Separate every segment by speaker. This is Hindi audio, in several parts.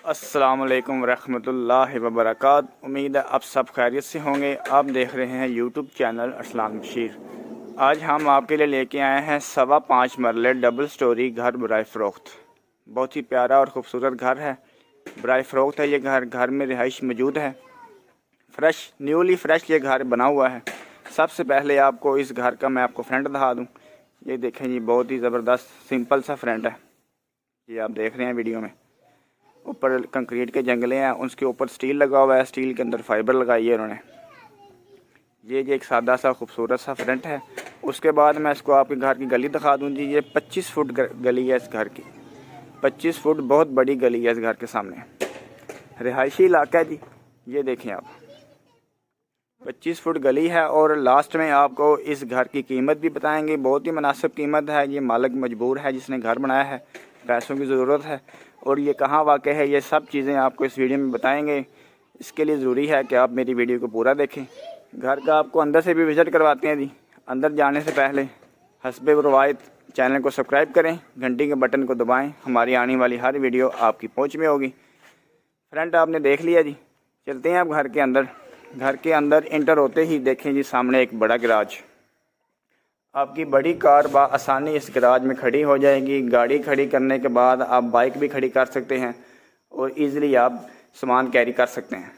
Speaker 1: अस्सलाम वालेकुम रहमतुल्लाहि व बरकातहू। उम्मीद है आप सब खैरियत से होंगे। आप देख रहे हैं यूट्यूब चैनल अरसलान बशीर। आज हम आपके लिए लेके आए हैं 5.25 मरले डबल स्टोरी घर बराए फ़रोख्त। बहुत ही प्यारा और ख़ूबसूरत घर है, बराए फ़रोख्त है। ये घर में रिहाइश मौजूद है। फ्रेश न्यूली फ्रेश ये घर बना हुआ है। सबसे पहले आपको इस घर का मैं आपको फ्रंट दिखा दूँ। ये देखें जी, बहुत ही ज़बरदस्त सिंपल सा फ्रंट है। ये आप देख रहे हैं वीडियो में। ऊपर कंक्रीट के जंगले हैं, उसके ऊपर स्टील लगा हुआ है, स्टील के अंदर फाइबर लगाई है उन्होंने। ये एक सादा सा खूबसूरत सा फ्रंट है। उसके बाद मैं इसको आपके घर की गली दिखा दूँ जी। ये 25 फुट गली है इस घर की। 25 फुट बहुत बड़ी गली है इस घर के सामने। रिहायशी इलाका है जी। ये देखें आप, 25 फुट गली है। और लास्ट में आपको इस घर की कीमत भी बताएंगे। बहुत ही मुनासिब कीमत है। ये मालिक मजबूर है, जिसने घर बनाया है, पैसों की ज़रूरत है। और ये कहाँ वाक़ है, ये सब चीज़ें आपको इस वीडियो में बताएंगे। इसके लिए ज़रूरी है कि आप मेरी वीडियो को पूरा देखें। घर का आपको अंदर से भी विज़िट करवाते हैं जी। अंदर जाने से पहले हस्बे रवायत चैनल को सब्सक्राइब करें, घंटी के बटन को दबाएं। हमारी आने वाली हर वीडियो आपकी पहुंच में होगी। फ्रंट आपने देख लिया जी। चलते हैं आप घर के अंदर। घर के अंदर इंटर होते ही देखें जी, सामने एक बड़ा गैराज। आपकी बड़ी कार आसानी इस गैराज में खड़ी हो जाएगी। गाड़ी खड़ी करने के बाद आप बाइक भी खड़ी कर सकते हैं और इजीली आप सामान कैरी कर सकते हैं।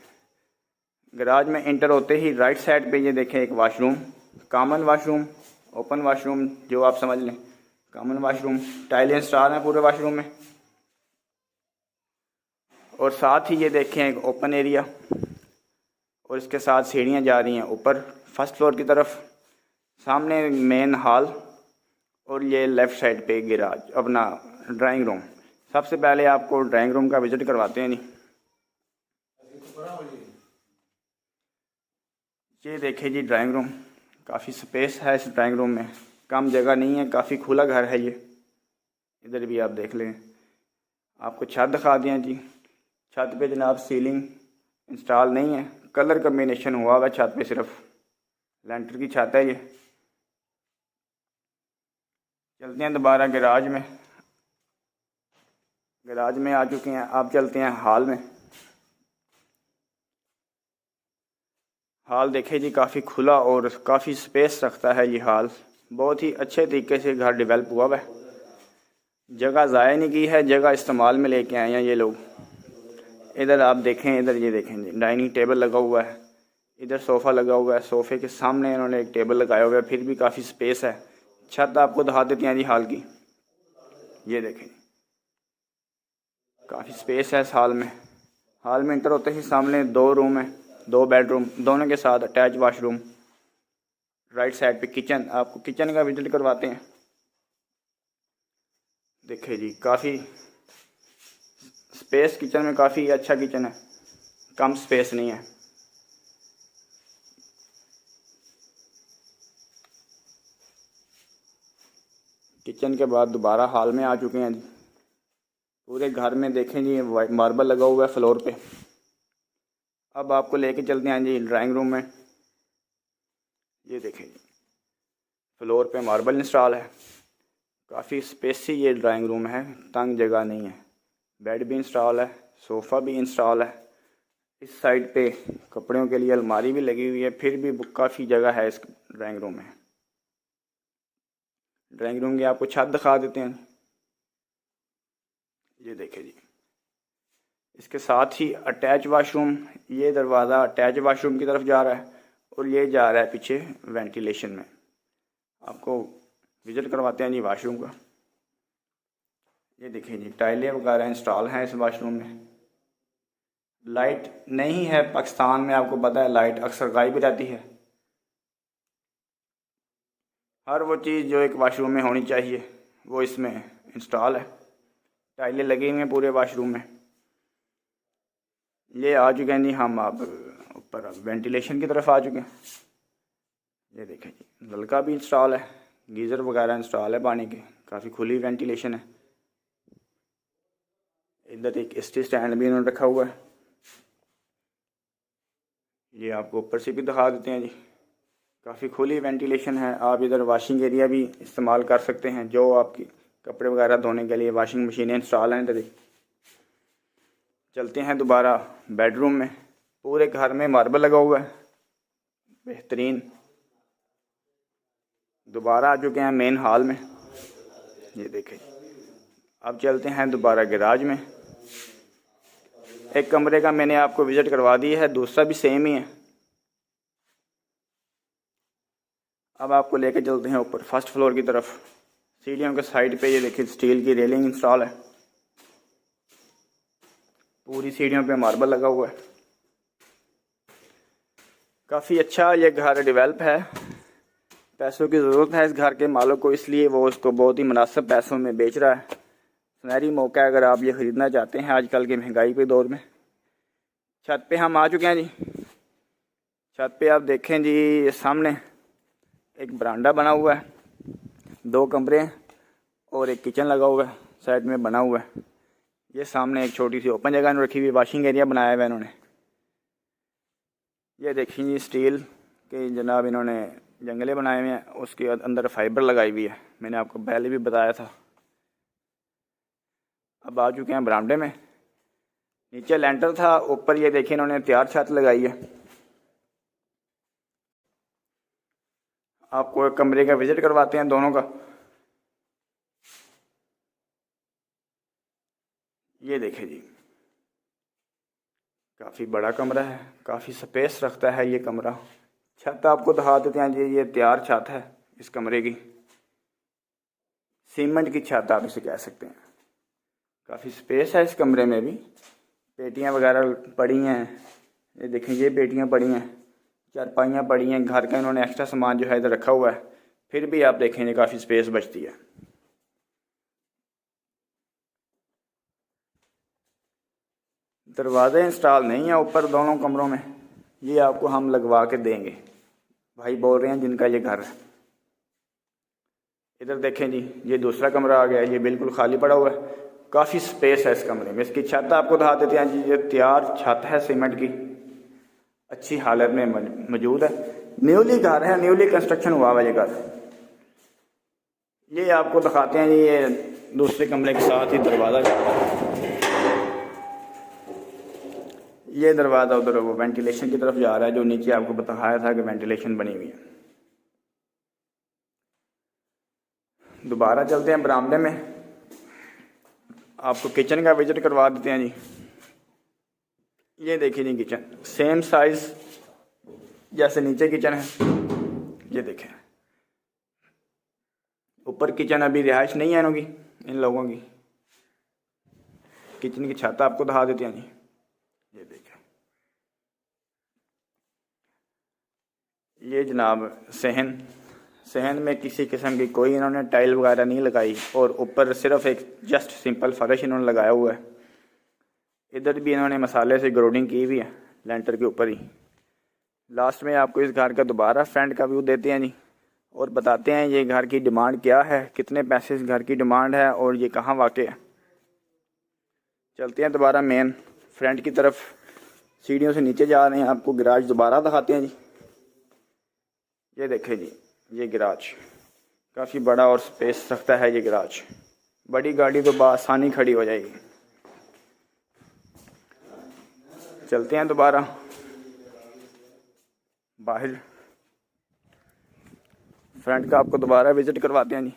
Speaker 1: गैराज में इंटर होते ही राइट साइड पे ये देखें एक washroom, common washroom, open washroom जो आप समझ लें। कॉमन वाशरूम, टाइल इंस्टॉल है पूरे वाशरूम में। और साथ ही ये देखें एक ओपन एरिया, और इसके साथ सीढ़ियाँ जा रही हैं ऊपर फर्स्ट फ्लोर की तरफ। सामने मेन हॉल और ये लेफ़्ट साइड पे गैराज, अपना ड्राइंग रूम। सबसे पहले आपको ड्राइंग रूम का विज़िट करवाते हैं जी। ये देखिए जी ड्राइंग रूम, काफ़ी स्पेस है इस ड्राइंग रूम में, कम जगह नहीं है, काफ़ी खुला घर है ये। इधर भी आप देख लें। आपको छत दिखा दें जी। छत पे जनाब सीलिंग इंस्टॉल नहीं है, कलर कम्बिनेशन हुआ हुआ छत पे, सिर्फ लेंटर की छत है ये। चलते हैं दोबारा गैराज में। गैराज में आ चुके हैं, आप चलते हैं हॉल में। हॉल देखे जी, काफ़ी खुला और काफ़ी स्पेस रखता है ये हॉल। बहुत ही अच्छे तरीके से घर डेवलप हुआ है। जगह ज़ाया नहीं की है, जगह इस्तेमाल में लेके आए हैं ये लोग। इधर आप देखें, इधर ये देखें जी, डाइनिंग टेबल लगा हुआ है। इधर सोफ़ा लगा हुआ है, सोफ़े के सामने इन्होंने एक टेबल लगाया हुआ है, फिर भी काफ़ी स्पेस है। छत आपको दिखा देते हैं जी हॉल की। ये देखें, काफ़ी स्पेस है इस हॉल में। हॉल में इंटर होते ही सामने 2 रूम है, 2 बेडरूम, दोनों के साथ अटैच वाशरूम। राइट साइड पे किचन, आपको किचन का विजिट करवाते हैं। देखिए जी, काफ़ी स्पेस किचन में, काफ़ी अच्छा किचन है, कम स्पेस नहीं है। किचन के बाद दोबारा हॉल में आ चुके हैं जी। पूरे घर में देखें जी वाइट मार्बल लगा हुआ है फ्लोर पे। अब आपको लेके चलते हैं जी ड्राइंग रूम में। ये देखें जी, फ्लोर पे मार्बल इंस्टॉल है। काफ़ी स्पेसी ये ड्राइंग रूम है, तंग जगह नहीं है। बेड भी इंस्टॉल है, सोफ़ा भी इंस्टॉल है। इस साइड पे कपड़ों के लिए अलमारी भी लगी हुई है, फिर भी काफ़ी जगह है इस ड्राइंग रूम में। ड्राइंग रूम की आपको छत दिखा देते हैं। ये देखें जी, इसके साथ ही अटैच वाशरूम। ये दरवाज़ा अटैच वाशरूम की तरफ जा रहा है और ये जा रहा है पीछे वेंटिलेशन में। आपको विजिट करवाते हैं जी वाशरूम का। ये देखिए जी, टाइलें वगैरह इंस्टॉल हैं इस वाशरूम में। लाइट नहीं है, पाकिस्तान में आपको पता है लाइट अक्सर गायब रहती है। हर वो चीज़ जो एक वाशरूम में होनी चाहिए वो इसमें इंस्टॉल है। टाइलें लगी हुई हैं पूरे वाशरूम में। ये आ चुके हैं जी हम आप ऊपर वेंटिलेशन की तरफ आ चुके हैं। ये देखें जी, नलका भी इंस्टॉल है, गीज़र वगैरह इंस्टॉल है पानी के, काफ़ी खुली वेंटिलेशन है। इधर एक स्टी स्टैंड भी इन्होंने रखा हुआ है। ये आपको ऊपर से भी दिखा देते हैं जी, काफ़ी खुली वेंटिलेशन है। आप इधर वॉशिंग एरिया भी इस्तेमाल कर सकते हैं, जो आपकी कपड़े वगैरह धोने के लिए वॉशिंग मशीनें इंस्टॉल हैं इधर ही। चलते हैं दोबारा बेडरूम में। पूरे घर में मार्बल लगा हुआ है बेहतरीन। दोबारा आ चुके हैं मेन हॉल में, ये देखें। अब चलते हैं दोबारा गैराज में। एक कमरे का मैंने आपको विज़िट करवा दी है, दूसरा भी सेम ही है। अब आपको लेके चलते हैं ऊपर फर्स्ट फ्लोर की तरफ। सीढ़ियों के साइड पे ये देखिए स्टील की रेलिंग इंस्टॉल है। पूरी सीढ़ियों पे मार्बल लगा हुआ है। काफ़ी अच्छा ये घर डेवलप है। पैसों की ज़रूरत है इस घर के मालिक को, इसलिए वो उसको बहुत ही मुनासिब पैसों में बेच रहा है। सुनहरी मौका है अगर आप ये ख़रीदना चाहते हैं आजकल के महंगाई के दौर में। छत पे हम आ चुके हैं जी। छत पे आप देखें जी, ये सामने एक बरांडा बना हुआ है, 2 कमरे हैं और एक किचन लगा हुआ है साइड में बना हुआ है। ये सामने एक छोटी सी ओपन जगह रखी हुई, वॉशिंग एरिया बनाया हुआ है इन्होंने। ये देखिए जी स्टील के जनाब इन्होंने जंगले बनाए हुए हैं, उसके अंदर फाइबर लगाई हुई है, मैंने आपको पहले भी बताया था। अब आ चुके हैं बरामदे में। नीचे लेंटर था, ऊपर ये देखिए इन्होंने तैयार छत लगाई है। आपको एक कमरे का विजिट करवाते हैं दोनों का। ये देखें जी, काफ़ी बड़ा कमरा है, काफ़ी स्पेस रखता है ये कमरा। छत आपको दिखा देते हैं जी, ये तैयार छत है इस कमरे की, सीमेंट की छत आप इसे कह सकते हैं। काफ़ी स्पेस है इस कमरे में भी। पेटियां वगैरह पड़ी हैं, ये देखें ये पेटियां पड़ी हैं, चारपाइयाँ पड़ी हैं। घर का इन्होंने एक्स्ट्रा सामान जो है इधर रखा हुआ है, फिर भी आप देखेंगे काफ़ी स्पेस बचती है। दरवाजे इंस्टॉल नहीं है ऊपर दोनों कमरों में, ये आपको हम लगवा के देंगे। भाई बोल रहे हैं जिनका ये घर है। इधर देखें जी, ये दूसरा कमरा आ गया, ये बिल्कुल खाली पड़ा हुआ है। काफ़ी स्पेस है इस कमरे में। इसकी छत आपको दिखा देते हैं जी, ये तैयार छत है सीमेंट की, अच्छी हालत में मौजूद है। न्यूली घर है, न्यूली कंस्ट्रक्शन हुआ हुआ ये घर। ये आपको दिखाते हैं जी, ये दूसरे कमरे के साथ ही दरवाज़ा जाता है। ये दरवाज़ा उधर वो वेंटिलेशन की तरफ जा रहा है, जो नीचे आपको बताया था कि वेंटिलेशन बनी हुई है। दोबारा चलते हैं बरामदे में, आपको किचन का विजिट करवा देते हैं जी। ये देखिए जी किचन, सेम साइज जैसे नीचे किचन है। ये देखें ऊपर किचन, अभी रिहाइश नहीं है इनकी, इन लोगों की। किचन की छत आपको दिखा देते हैं जी। ये देखें, ये जनाब सहन में किसी किस्म की कोई इन्होंने टाइल वगैरह नहीं लगाई, और ऊपर सिर्फ एक जस्ट सिंपल फर्श इन्होंने लगाया हुआ है। इधर भी इन्होंने मसाले से ग्रोडिंग की हुई है लेंटर के ऊपर ही। लास्ट में आपको इस घर का दोबारा फ्रंट का व्यू देते हैं जी, और बताते हैं ये घर की डिमांड क्या है, कितने पैसे इस घर की डिमांड है और ये कहाँ वाक़ है। चलते हैं दोबारा मेन फ्रंट की तरफ। सीढ़ियों से नीचे जा रहे हैं, आपको गैराज दोबारा दिखाते हैं जी। ये देखें जी, ये गैराज काफ़ी बड़ा और स्पेस रखता है ये गैराज। बड़ी गाड़ी तो बआसानी खड़ी हो जाएगी। चलते हैं दोबारा बाहर, फ्रंट का आपको दोबारा विजिट करवाते हैं जी।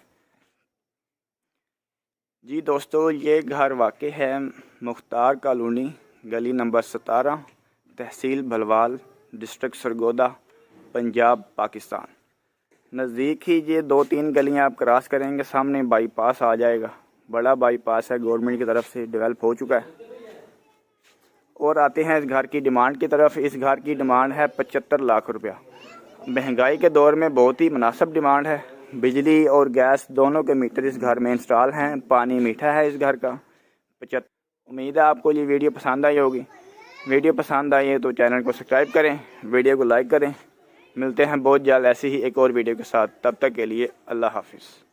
Speaker 1: जी दोस्तों, ये घर वाक़ है मुख्तार कॉलोनी, गली नंबर 17, तहसील भलवाल, डिस्ट्रिक्ट सरगोदा, पंजाब, पाकिस्तान। नज़दीक ही ये 2-3 गलियां आप क्रॉस करेंगे, सामने बाईपास आ जाएगा। बड़ा बाईपास है, गवर्नमेंट की तरफ से डेवलप हो चुका है। और आते हैं इस घर की डिमांड की तरफ। इस घर की डिमांड है 75 लाख रुपया। महंगाई के दौर में बहुत ही मुनासिब डिमांड है। बिजली और गैस दोनों के मीटर इस घर में इंस्टॉल हैं। पानी मीठा है इस घर का। 75। उम्मीद है आपको ये वीडियो पसंद आई होगी। वीडियो पसंद आई है तो चैनल को सब्सक्राइब करें, वीडियो को लाइक करें। मिलते हैं बहुत जल्द ऐसी ही एक और वीडियो के साथ। तब तक के लिए अल्लाह हाफिज़।